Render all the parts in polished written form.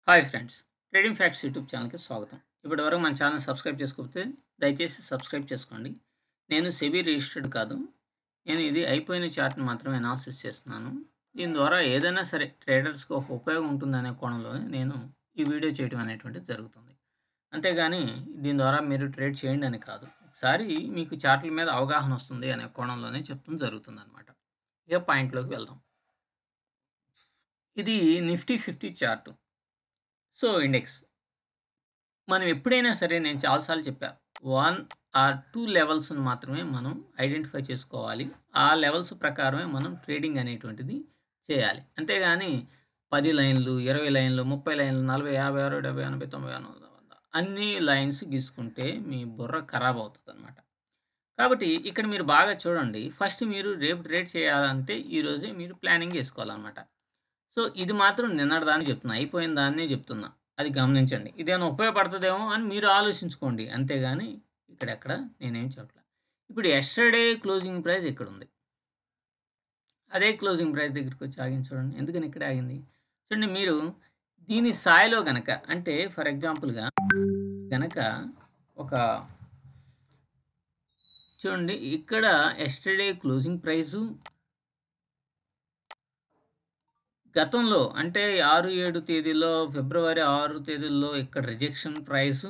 Hi friends, trading facts YouTube ఛానల్కి స్వాగతం. ఇప్పటివరకు మన ఛానల్ సబ్స్క్రైబ్ చేసుకోకపోతే దయచేసి సబ్స్క్రైబ్ చేసుకోండి. నేను సెబీ రిజిస్టర్డ్ కాదు. నేను ఇది అయిపోయిన చార్ట్ని మాత్రమే అనాలిసిస్ చేస్తున్నాను. దీని ద్వారా ఏదైనా సరే ట్రేడర్స్కి ఒక ఉపయోగం ఉంటుందనే కోణంలోనే నేను ఈ వీడియో చేయడం అనేటువంటిది జరుగుతుంది. అంతేగాని దీని ద్వారా మీరు ట్రేడ్ చేయండి అని కాదు. ఒకసారి మీకు చార్ట్ల మీద అవగాహన వస్తుంది అనే కోణంలోనే చెప్తాం జరుగుతుంది అనమాట. ఇక పాయింట్లోకి వెళ్దాం. ఇది నిఫ్టీ 50 చార్టు. సో ఇండెక్స్ మనం ఎప్పుడైనా సరే నేను చాలాసార్లు చెప్పా 1 ఆర్ 2 లెవెల్స్ని మాత్రమే మనం ఐడెంటిఫై చేసుకోవాలి. ఆ లెవెల్స్ ప్రకారమే మనం ట్రేడింగ్ అనేటువంటిది చేయాలి. అంతేగాని 10 లైన్లు, 20 లైన్లు, 30 లైన్లు, 40, 50, 60, 70, 80, 90, 100 అన్ని లైన్స్ గీసుకుంటే మీ బుర్ర ఖరాబ్ అవుతుంది అనమాట. కాబట్టి ఇక్కడ మీరు బాగా చూడండి. ఫస్ట్ మీరు రేపు ట్రేడ్ చేయాలంటే ఈరోజే మీరు ప్లానింగ్ చేసుకోవాలన్నమాట. సో ఇది మాత్రం నిన్నటి దాన్ని చెప్తున్నా, అయిపోయిన దాన్నే చెప్తున్నా. అది గమనించండి. ఇదేమైనా ఉపయోగపడుతుందేమో అని మీరు ఆలోచించుకోండి. అంతేగాని ఇక్కడెక్కడ నేనేం చెప్పట్లా. ఇప్పుడు యెస్టర్‌డే క్లోజింగ్ ప్రైస్ ఇక్కడుంది. అదే క్లోజింగ్ ప్రైస్ దగ్గరికి వచ్చి ఆగింది చూడండి. ఎందుకని ఇక్కడే ఆగింది? చూడండి మీరు దీని స్థాయిలో గనక అంటే ఫర్ ఎగ్జాంపుల్‌గా గనక ఒక చూడండి ఇక్కడ యెస్టర్‌డే క్లోజింగ్ ప్రైసు గతంలో అంటే 6, 7 తేదీలో ఫిబ్రవరి 6 తేదీల్లో ఇక్కడ రిజెక్షన్ ప్రైసు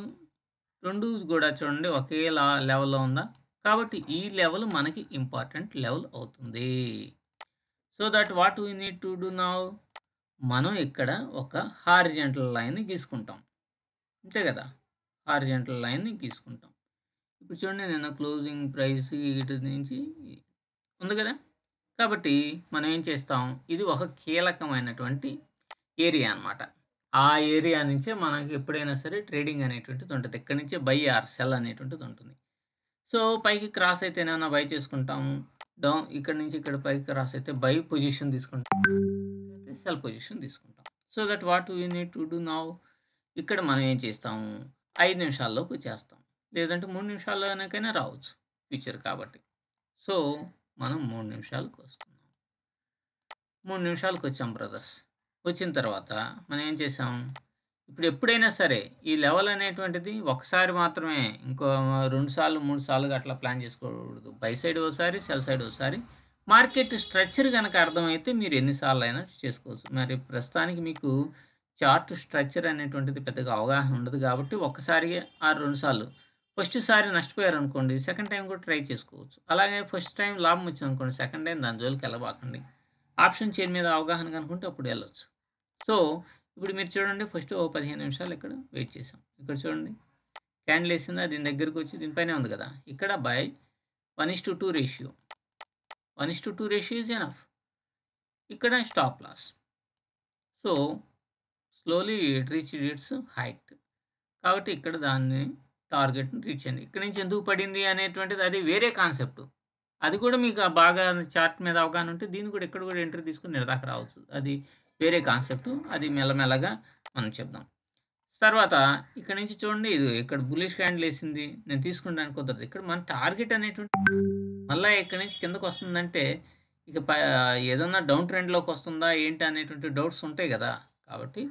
2 కూడా చూడండి ఒకే లెవెల్‌లో ఉందా? కాబట్టి ఈ లెవెల్ మనకి ఇంపార్టెంట్ లెవెల్ అవుతుంది. So that what we need to do now మనం ఇక్కడ ఒక హారిజాంటల్ లైన్‌ని గీసుకుంటాం. అంతే కదా! హారిజాంటల్ లైన్‌ని గీసుకుంటాం. ఇప్పుడు చూడండి నేను క్లోజింగ్ ప్రైస్ ఇటు నుంచి ఉంది కదా! కాబట్టి మనం ఏం చేస్తాం? ఇది ఒక కీలకమైనటువంటి ఏరియా అన్నమాట. ఆ ఏరియా నుంచే మనకి ఎప్పుడైనా సరే ట్రేడింగ్ అనేటువంటిది ఉంటది. ఇక్కడి నుంచే బై ఆర్ సెల్ అనేటువంటిది ఉంటుంది. సో పైకి క్రాస్ అయితేనేమన్నా బై చేసుకుంటాము. డౌన్ ఇక్కడి నుంచి ఇక్కడ పైకి క్రాస్ అయితే బై పొజిషన్ తీసుకుంటాం. అయితే సెల్ పొజిషన్ తీసుకుంటాం. So that what we need to do now ఇక్కడ మనం ఏం చేస్తాము? 5 నిమిషాల్లోకి వచ్చేస్తాం. లేదంటే 3 నిమిషాల్లోనకైనా రావచ్చు. ఫ్యూచర్ కాబట్టి. సో మనం 3 నిమిషాలకు వస్తున్నాం. 3 నిమిషాలకు వచ్చాం బ్రదర్స్. వచ్చిన తర్వాత మనం ఏం చేసాం? ఇప్పుడు ఎప్పుడైనా సరే ఈ లెవెల్ అనేటువంటిది ఒకసారి మాత్రమే ఇంకో 2 సార్లు, 3 సార్లుగా అట్లా ప్లాన్ చేసుకోకూడదు. బై సైడ్ ఓసారి, సెల్ సైడ్ ఓసారి. మార్కెట్ స్ట్రక్చర్ గనక అర్థమైతే మీరు ఎన్ని సార్లైనా చేసుకోవచ్చు. మరి ప్రస్తుతానికి మీకు చార్ట్ స్ట్రక్చర్ అనేటువంటిది పెద్దగా అవగాహన ఉండదు కాబట్టి ఒక్కసారిగా ఆ 2 సార్లు. ఫస్ట్ సారి నష్టపోయారనుకోండి, సెకండ్ టైమ్ కూడా ట్రై చేసుకోవచ్చు. అలాగే ఫస్ట్ టైం లాభం వచ్చిందనుకోండి, సెకండ్ టైం దాని జోలికి వెళ్ళబాకండి. ఆప్షన్ చైన్ మీద అవగాహన కనుకుంటే అప్పుడు వెళ్ళొచ్చు. సో ఇప్పుడు మీరు చూడండి ఫస్ట్ ఓ 15 నిమిషాలు ఇక్కడ వెయిట్ చేసాం. ఇక్కడ చూడండి క్యాండిల్ వేసిందా దీని దగ్గరికి వచ్చి దీనిపైనే ఉంది కదా! ఇక్కడ by 1:2 ratio. 1:2 ratio is enough. ఇక్కడ stop loss. So slowly it reached its height. కాబట్టి ఇక్కడ దాన్ని టార్గెట్‌ని రీచ్ అయింది. ఇక్కడి నుంచి ఎందుకు పడింది అనేటువంటిది అది వేరే కాన్సెప్ట్. అది కూడా మీకు బాగా చార్ట్ మీద అవగాహన ఉంటే దీన్ని కూడా ఇక్కడ కూడా ఎంట్రీ తీసుకొని ఈడ దాకా రావచ్చు. అది వేరే కాన్సెప్ట్. అది మెల్లమెల్లగా మనం చెప్దాం. తర్వాత ఇక్కడ నుంచి చూడండి ఇది ఇక్కడ బుల్లిష్ క్యాండిల్ ఏసింది. నేను తీసుకుంటానికి కుదరదు. ఇక్కడ మన టార్గెట్ అనేటువంటి మళ్ళా ఇక్కడి నుంచి కిందకి వస్తుందంటే ఇక ఏదన్నా డౌన్ ట్రెండ్‌లోకి వస్తుందా ఏంటి అనేటువంటి డౌట్స్ ఉంటాయి గదా! కాబట్టి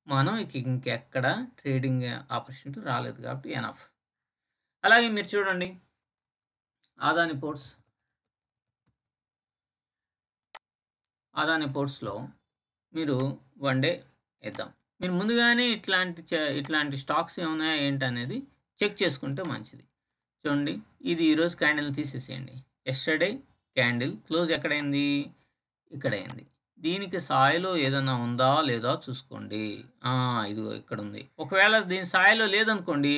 మనం ఇంకెక్కడ ట్రేడింగ్ ఆపర్చునిటీ రాలేదు కాబట్టి ఎనఫ్. అలాగే మీరు చూడండి అదాని పోర్ట్స్‌లో మీరు వన్ డే ఏద్దాం. మీరు ముందుగానే ఇట్లాంటి స్టాక్స్ ఏమున్నాయా ఏంటనేది చెక్ చేసుకుంటే మంచిది. చూడండి ఇది ఈరోజు క్యాండిల్‌ని తీసేసేయండి. యెస్టర్‌డే క్యాండిల్ క్లోజ్ ఎక్కడైంది? ఇక్కడైంది. దీనికి సాయిలో ఏదన్నా ఉందా లేదా చూసుకోండి. ఇదిగో ఇక్కడుంది. ఒకవేళ దీని సాయిలో లేదనుకోండి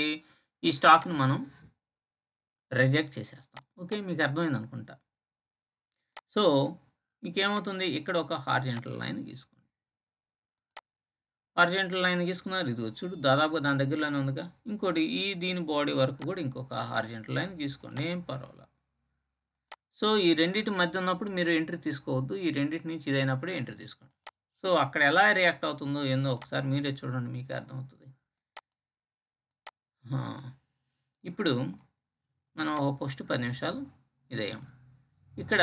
ఈ స్టాక్‌ని మనం రిజెక్ట్ చేసేస్తాం. ఓకే. మీకు అర్థమైందనుకుంటా. సో మీకేమవుతుంది? ఇక్కడ ఒక హారిజాంటల్ లైన్ గీసుకోండి. హారిజాంటల్ లైన్ గీసుకున్నారు. ఇదిగో చూడు దాదాపుగా దాని దగ్గరలోనే ఉందిగా. ఇంకోటి దీని బాడీ వరకు కూడా ఇంకొక హారిజాంటల్ లైన్ గీసుకోండి. ఏం పర్వాలా. సో ఈ రెండిటి మధ్య ఉన్నప్పుడు మీరు ఎంట్రీ తీసుకోవద్దు. ఈ రెండిటి నుంచి ఇదైనప్పుడే ఎంట్రీ తీసుకోండి. సో అక్కడ ఎలా రియాక్ట్ అవుతుందో ఏందో ఒకసారి మీరే చూడండి. మీకే అర్థమవుతుంది. ఇప్పుడు మనం ఫస్ట్ 10 నిమిషాలు ఇదయ్యాం. ఇక్కడ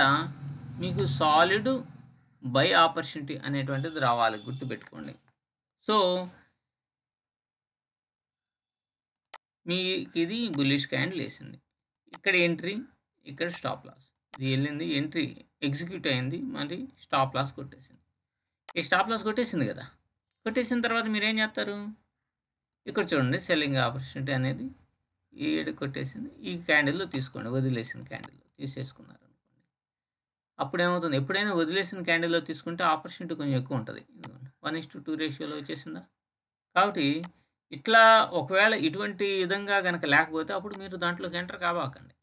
మీకు సాలిడ్ బై ఆపర్చునిటీ అనేటువంటిది రావాలి గుర్తుపెట్టుకోండి. సో మీకు ఇది బుల్లిష్ క్యాండిల్ వేసింది. ఇక్కడ ఎంట్రీ, ఇక్కడ స్టాప్ లాస్. ఇది వెళ్ళింది, ఎంట్రీ ఎగ్జిక్యూట్ అయింది, మరి స్టాప్ లాస్ కొట్టేసింది. ఈ స్టాప్ లాస్ కొట్టేసింది కదా! కొట్టేసిన తర్వాత మీరేం చేస్తారు? ఇక్కడ చూడండి సెల్లింగ్ ఆపర్చునిటీ అనేది ఈడ కొట్టేసింది. ఈ క్యాండిల్‌లో తీసుకోండి, వదిలేసిన క్యాండిల్‌లో తీసేసుకున్నారనుకోండి. అప్పుడేమవుతుంది? ఎప్పుడైనా వదిలేసిన క్యాండిల్‌లో తీసుకుంటే ఆపర్చునిటీ కొంచెం ఎక్కువ ఉంటది. ఇదిగోండి 1:2 రేషియోలో వచ్చేసిందా? కాబట్టి ఇట్లా ఒకవేళ ఇటువంటి విధంగా గనక లేకపోతే అప్పుడు మీరు దాంట్లోకి ఎంటర్ కాబాకండి.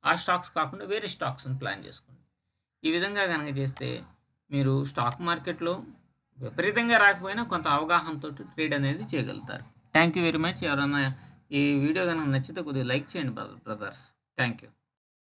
ఆ స్టాక్స్ కాకుండా వేరే స్టాక్స్‌ని ప్లాన్ చేసుకోండి. ఈ విధంగా గనక చేస్తే మీరు స్టాక్ మార్కెట్‌లో విపరీతంగా రాకపోయినా కొంత అవగాహనతోటి ట్రేడ్ అనేది చేయగలుగుతారు. Thank you very much. ఎవరన్నా ఈ వీడియో గనక నచ్చితే కొద్దిగా లైక్ చేయండి బ్రదర్స్. Thank you.